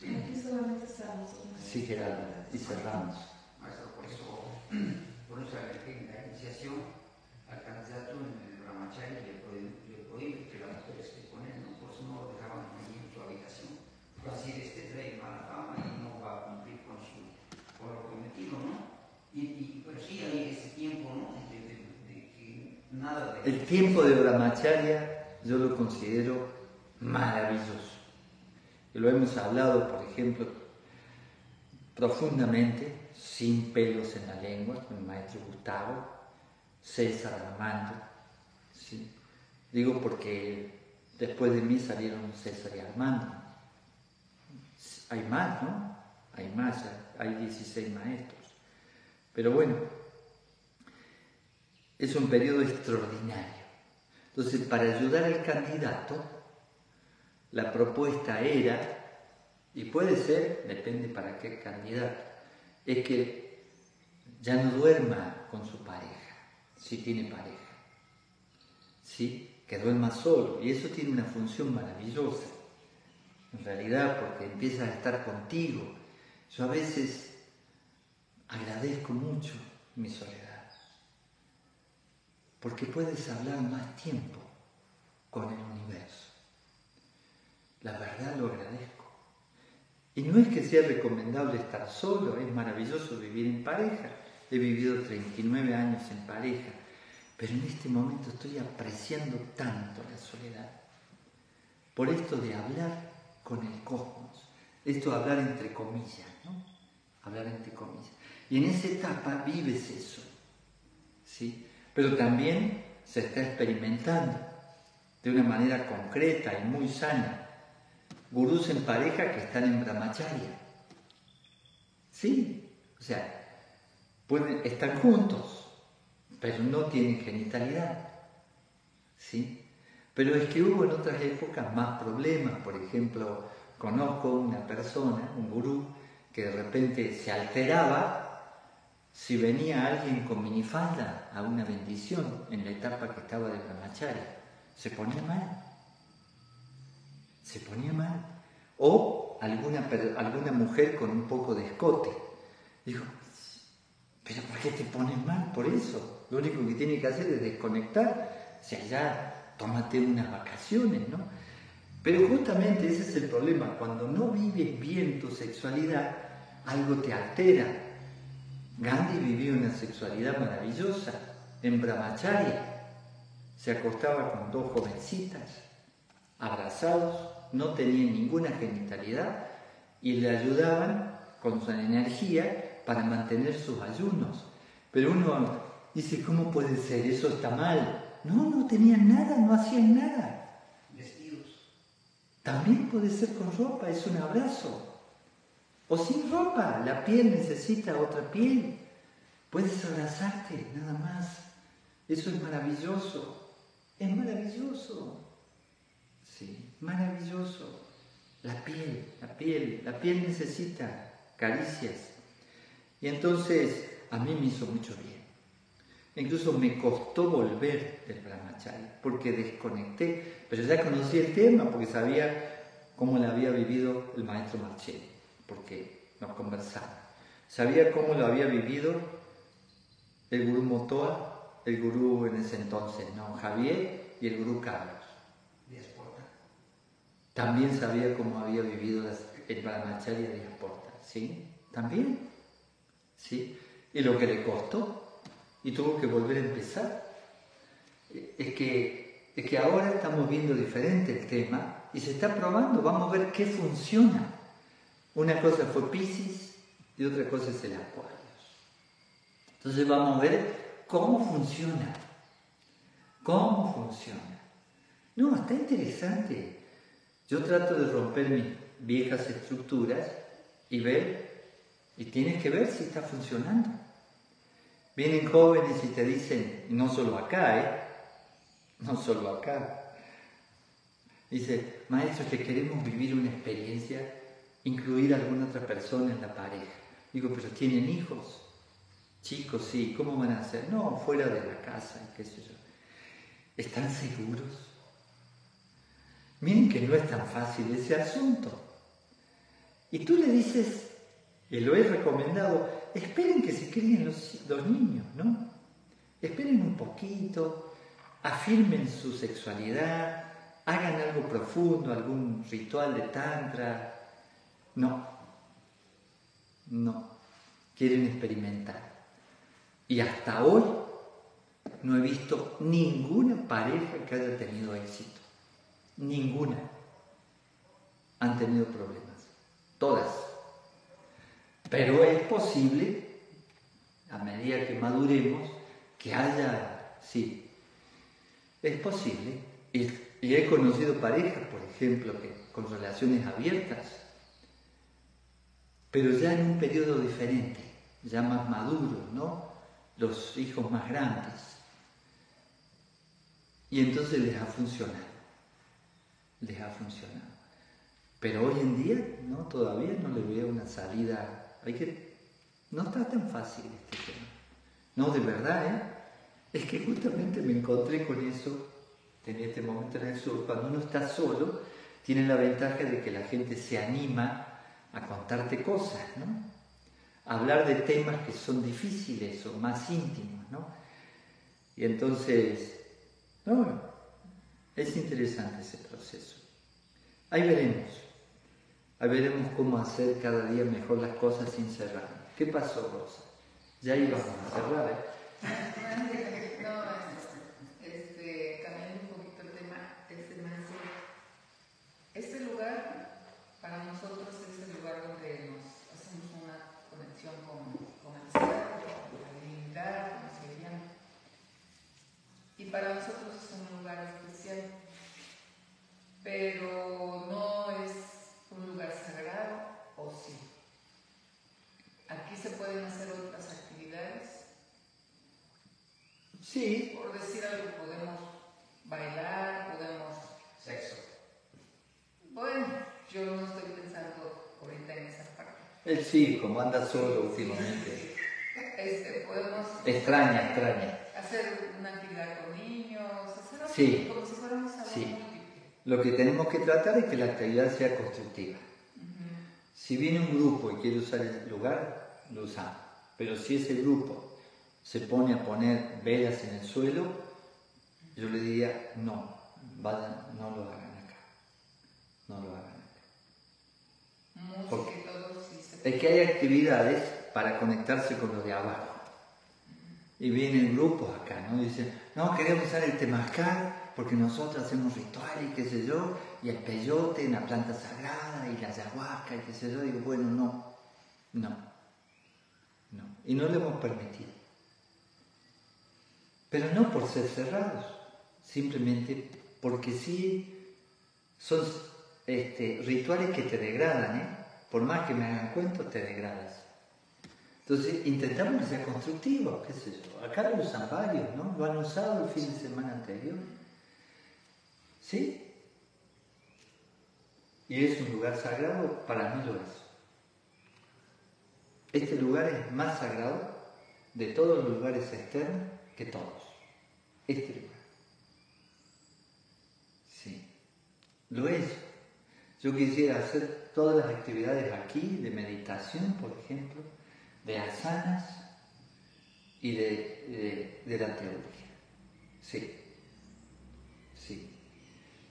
Aquí solamente estamos. Sí, Gerardo, y cerramos. Maestro, por eso la iniciación al candidato en el Brahmacharya le prohíbe que la mujer esté con él, ¿no? Por eso no lo dejaban allí en su habitación. Va a decir, trae mala fama y no va a cumplir con lo prometido, ¿no? Pero sí hay ese tiempo, ¿no? De que nada de... El tiempo de Brahmacharya yo lo considero maravilloso. Y lo hemos hablado, por ejemplo, profundamente, sin pelos en la lengua, con el maestro Gustavo, César Armando. ¿Sí? Digo porque después de mí salieron César y Armando. Hay más, ¿no? Hay más, hay 16 maestros. Pero bueno, es un periodo extraordinario. Entonces, para ayudar al candidato, la propuesta era, y puede ser, depende para qué candidato, es que ya no duerma con su pareja, si tiene pareja, ¿sí? Que duerma solo, y eso tiene una función maravillosa, en realidad, porque empieza a estar contigo. Yo a veces agradezco mucho mi soledad, porque puedes hablar más tiempo con el universo. La verdad lo agradezco. Y no es que sea recomendable estar solo, es maravilloso vivir en pareja. He vivido 39 años en pareja, pero en este momento estoy apreciando tanto la soledad. Por esto de hablar con el cosmos, esto de hablar entre comillas, ¿no? Hablar entre comillas. Y en esa etapa vives eso, ¿sí? Pero también se está experimentando de una manera concreta y muy sana. Gurús en pareja que están en Brahmacharya. Sí, o sea, están juntos, pero no tienen genitalidad. ¿Sí? Pero es que hubo en otras épocas más problemas. Por ejemplo, conozco una persona, un gurú, que de repente se alteraba si venía alguien con minifalda a una bendición en la etapa que estaba de brahmachari, se ponía mal. Se ponía mal. O alguna mujer con un poco de escote. Dijo, ¿pero por qué te pones mal por eso? Lo único que tiene que hacer es desconectar. O sea, ya tómate unas vacaciones, ¿no? Pero justamente ese es el problema. Cuando no vives bien tu sexualidad, algo te altera. Gandhi vivía una sexualidad maravillosa. En brahmacharya se acostaba con dos jovencitas, abrazados, no tenían ninguna genitalidad y le ayudaban con su energía para mantener sus ayunos. Pero uno dice, ¿cómo puede ser? Eso está mal. No tenían nada, no hacían nada. Vestidos. También puede ser con ropa, es un abrazo. O sin ropa, la piel necesita otra piel. Puedes abrazarte, nada más. Eso es maravilloso. Es maravilloso. Sí, maravilloso. La piel necesita caricias. Y entonces a mí me hizo mucho bien. Incluso me costó volver del brahmacharya porque desconecté, pero ya conocí el tema porque sabía cómo lo había vivido el maestro Marcelli, porque nos conversaba. Sabía cómo lo había vivido el gurú Motoa, el gurú en ese entonces, ¿no? Javier y el gurú Carlos. También sabía cómo había vivido el brahmacharya de Diasporta, ¿sí? También, ¿sí? Y lo que le costó, y tuvo que volver a empezar. Es que ahora estamos viendo diferente el tema y se está probando, vamos a ver qué funciona. Una cosa fue Piscis y otra cosa es el Acuarios. Entonces vamos a ver cómo funciona. ¿Cómo funciona? No, está interesante. Yo trato de romper mis viejas estructuras y ver, y tienes que ver si está funcionando. Vienen jóvenes y te dicen, y no solo acá, no solo acá. Dice, maestro, que queremos vivir una experiencia, incluir a alguna otra persona en la pareja. Digo, pero tienen hijos. Chicos, sí, ¿cómo van a hacer? No, fuera de la casa, qué sé yo. ¿Están seguros? Miren que no es tan fácil ese asunto. Y tú le dices, y lo he recomendado, esperen que se críen los niños, ¿no? Esperen un poquito, afirmen su sexualidad, hagan algo profundo, algún ritual de tantra. No, quieren experimentar. Y hasta hoy no he visto ninguna pareja que haya tenido éxito. Ninguna. Han tenido problemas. Todas. Pero es posible, a medida que maduremos, que haya, sí, es posible. Y he conocido parejas, por ejemplo, que con relaciones abiertas, pero ya en un periodo diferente, ya más maduro, ¿no? Los hijos más grandes. Y entonces les ha funcionado. Pero hoy en día, no, todavía no le veo una salida. No está tan fácil este tema. No, de verdad, es que justamente me encontré con eso en este momento en el sur. Cuando uno está solo, tiene la ventaja de que la gente se anima a contarte cosas, ¿no? A hablar de temas que son difíciles o más íntimos, ¿no? Y entonces, no, es interesante ese proceso. Ahí veremos cómo hacer cada día mejor las cosas sin cerrar. ¿Qué pasó, Rosa? Ya íbamos a cerrar, Cambiando un poquito el tema, este lugar para nosotros es el lugar donde nos hacemos una conexión con el ser, con la divinidad, con el ser. Y para nosotros es un lugar especial, pero no es un lugar sagrado, ¿o sí? Aquí se pueden hacer otras actividades. Sí. Por decir algo, podemos bailar, podemos... Sexo. Bueno, yo no estoy pensando ahorita en esa parte. Él sí, como anda solo últimamente. podemos... Extraña. Hacer una actividad con niños, hacer algo Sí. como si fuéramos algo Sí. múltiple. Lo que tenemos que tratar es que la actividad sea constructiva. Si viene un grupo y quiere usar el lugar, lo usamos. Pero si ese grupo se pone a poner velas en el suelo, yo le diría, no, vayan, no lo hagan acá. No lo hagan acá. Porque Música y todo, sí se es que hay actividades para conectarse con los de abajo. Y vienen grupos acá, ¿no? Dicen, no, queremos usar el temazcal porque nosotros hacemos rituales y qué sé yo, y el peyote, una planta sagrada, y la ayahuasca, y qué sé yo. Digo, bueno, no. Y no lo hemos permitido. Pero no por ser cerrados, simplemente porque sí son rituales que te degradan, ¿eh? Por más que me hagan cuento, te degradas. Entonces intentamos que sea constructivo, qué sé yo. Acá lo usan varios, ¿no? Lo han usado el fin de semana anterior. ¿Sí? Y es un lugar sagrado, para mí lo es. Este lugar es más sagrado de todos los lugares externos que todos. Este lugar. Sí. Lo es. Yo quisiera hacer todas las actividades aquí, de meditación, por ejemplo, de asanas y de la teología. Sí.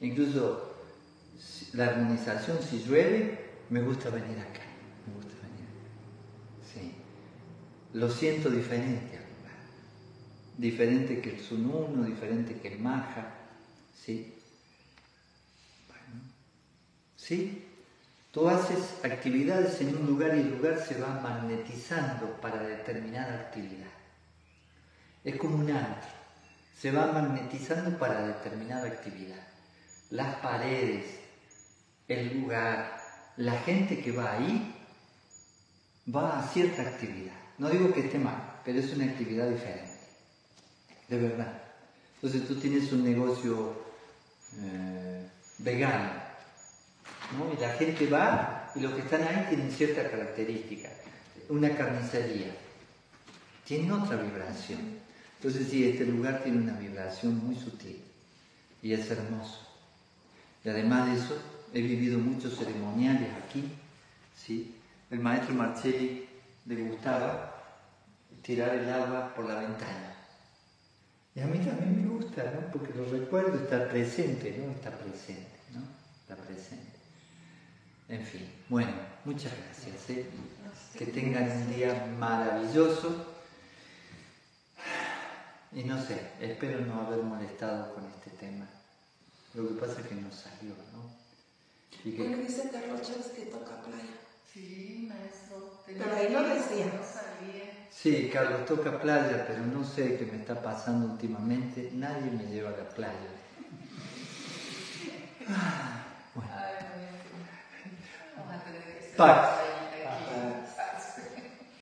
Incluso la armonización, si llueve, me gusta venir acá. Sí. Lo siento diferente al lugar. Diferente que el Sununo, diferente que el Maha. ¿Sí? Bueno. ¿Sí? Tú haces actividades en un lugar y el lugar se va magnetizando para determinada actividad. Es como un antro. Se va magnetizando para determinada actividad. Las paredes, el lugar, la gente que va ahí, va a cierta actividad. No digo que esté mal, pero es una actividad diferente. De verdad. Entonces tú tienes un negocio vegano, ¿no? Y la gente va y los que están ahí tienen cierta característica. Una carnicería. Tiene otra vibración. Entonces sí, este lugar tiene una vibración muy sutil y es hermoso. Y además de eso, he vivido muchos ceremoniales aquí, ¿sí? El maestro Marcelli le gustaba tirar el agua por la ventana. Y a mí también me gusta, ¿no? Porque lo recuerdo, estar presente, ¿no? Está presente. En fin, bueno, muchas gracias, ¿eh? Que tengan un día maravilloso. Y no sé, espero no haber molestado con este tema. Lo que pasa es que no salió, ¿no? Y que... Bueno, dice Carlos Chávez que toca playa. Sí, maestro. Pero ahí lo decía. No sabía. Sí, Carlos toca playa, pero no sé qué me está pasando últimamente. Nadie me lleva a la playa. Bueno. Ay, vamos a tener que ser. Pax.